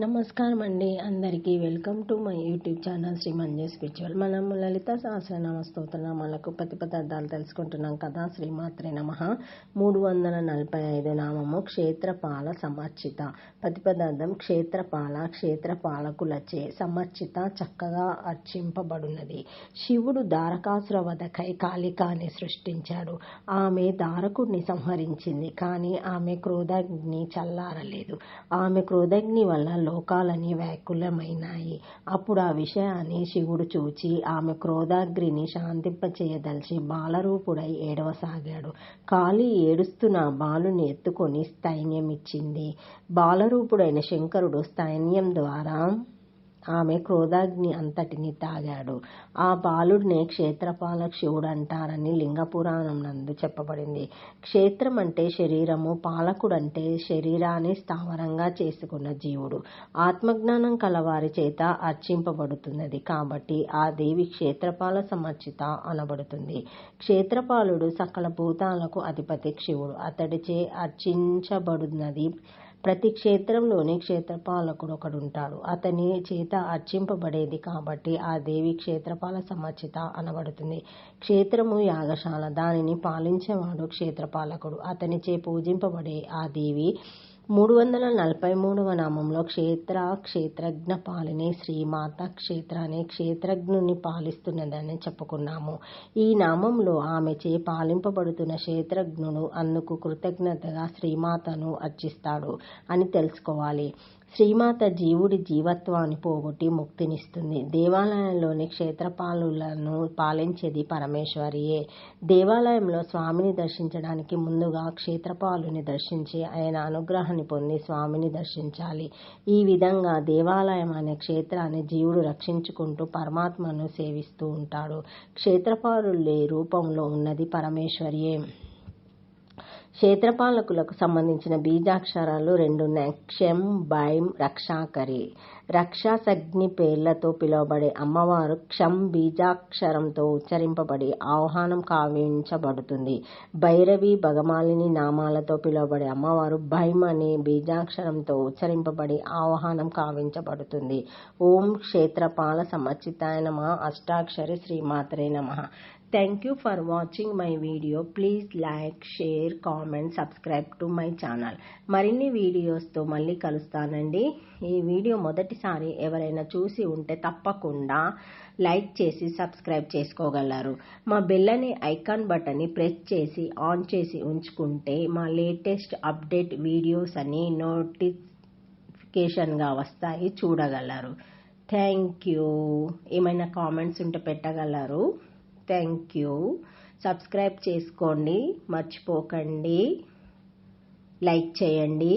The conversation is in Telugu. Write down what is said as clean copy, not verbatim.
నమస్కారం అండి అందరికీ. Welcome to my YouTube channel Shri Manju spiritual. మనం లలిత సహస్రనామ స్తోత్రనామాలకు ప్రతిపదార్థాలు తెలుసుకుంటున్నాం కదా. శ్రీమాత్రే నమః. 345 నామము క్షేత్రపాల సమర్చిత. ప్రతిపదార్థం క్షేత్రపాల, క్షేత్రపాలకులచే సమర్చిత, చక్కగా అర్చింపబడినది. శివుడు దారకాసుర వధకై కాళికాని సృష్టించాడు. ఆమె దారకుడిని సంహరించింది. కానీ ఆమె క్రోధాగ్ని చల్లారలేదు. ఆమె క్రోధాగ్ని వల్ల లోకాలని వ్యాకులమైనాయి. అప్పుడు ఆ విషయాన్ని శివుడు చూచి ఆమె క్రోధాగ్నిని శాంతింపచేయదలిచి బాలరూపుడై ఏడవసాగాడు. కాళి ఏడుస్తున్న బాలుని ఎత్తుకొని స్థైర్యమిచ్చింది. బాలరూపుడైన శంకరుడు స్థైర్యం ద్వారా ఆమె క్రోధాగ్ని అంతటిని తాగాడు. ఆ బాలుడినే క్షేత్రపాల శివుడు అంటారని లింగపురాణం నందు చెప్పబడింది. క్షేత్రం అంటే శరీరము, పాలకుడంటే శరీరాన్ని స్థావరంగా చేసుకున్న జీవుడు. ఆత్మజ్ఞానం కలవారి చేత అర్చింపబడుతున్నది కాబట్టి ఆ దేవి క్షేత్రపాల సమర్చిత అనబడుతుంది. క్షేత్రపాలుడు సకల భూతాలకు అధిపతి శివుడు. అతడిచే అర్చించబడున్నది. ప్రతి క్షేత్రంలోని క్షేత్రపాలకుడు ఒకడుంటాడు. అతని చేత అర్చింపబడేది కాబట్టి ఆ దేవి క్షేత్రపాల సమర్చిత అనబడుతుంది. క్షేత్రము యాగశాల, దానిని పాలించేవాడు క్షేత్రపాలకుడు. అతనిచే పూజింపబడే ఆ దేవి 343వ నామంలో క్షేత్రజ్ఞ పాలిని శ్రీమాత. క్షేత్రాన్ని క్షేత్రజ్ఞుని పాలిస్తున్నదని చెప్పుకున్నాము. ఈ నామంలో ఆమెచే పాలింపబడుతున్న క్షేత్రజ్ఞుడు అందుకు కృతజ్ఞతగా శ్రీమాతను అర్చిస్తాడు అని తెలుసుకోవాలి. శ్రీమాత జీవుడి జీవత్వాన్ని పోగొట్టి ముక్తినిస్తుంది. దేవాలయంలోని క్షేత్రపాలులను పాలించేది పరమేశ్వరియే. దేవాలయంలో స్వామిని దర్శించడానికి ముందుగా క్షేత్రపాలుని దర్శించి ఆయన అనుగ్రహాన్ని పొంది స్వామిని దర్శించాలి. ఈ విధంగా దేవాలయం అనే క్షేత్రాన్ని జీవుడు రక్షించుకుంటూ పరమాత్మను సేవిస్తూ ఉంటాడు. క్షేత్రపాలుల రూపంలో ఉన్నది పరమేశ్వరియే. క్షేత్రపాలకులకు సంబంధించిన బీజాక్షరాలు 2 ఉన్నాయి. క్షం, భైం, రక్షాకరి. రక్షాసగ్ని పేర్లతో పిలువబడే అమ్మవారు క్షం బీజాక్షరంతో ఉచ్చరింపబడి ఆహ్వానం కావించబడుతుంది. భైరవి, భగమాలిని నామాలతో పిలువబడే అమ్మవారు భైం అనే బీజాక్షరంతో ఉచ్చరింపబడి ఆహ్వానం కావించబడుతుంది. ఓం క్షేత్రపాల సమర్చితాయ నమః. అష్టాక్షరి శ్రీమాత్రే నమః. Thank you for watching my video. Please like, share, comment, subscribe to my channel. మరిన్ని వీడియోస్తో మళ్ళీ కలుస్తానండి. ఈ వీడియో మొదటిసారి ఎవరైనా చూసి ఉంటే తప్పకుండా లైక్ చేసి సబ్స్క్రైబ్ చేసుకోగలరు. మా బెల్ అనే ఐకాన్ బటన్ని ప్రెస్ చేసి ఆన్ చేసి ఉంచుకుంటే మా లేటెస్ట్ అప్డేట్ వీడియోస్ అన్ని నోటిఫికేషన్గా వస్తాయి, చూడగలరు. Thank you. ఏమైనా కామెంట్స్ ఉంటే పెట్టగలరు. Thank you. సబ్స్క్రైబ్ చేసుకోండి, మర్చిపోకండి, లైక్ చేయండి.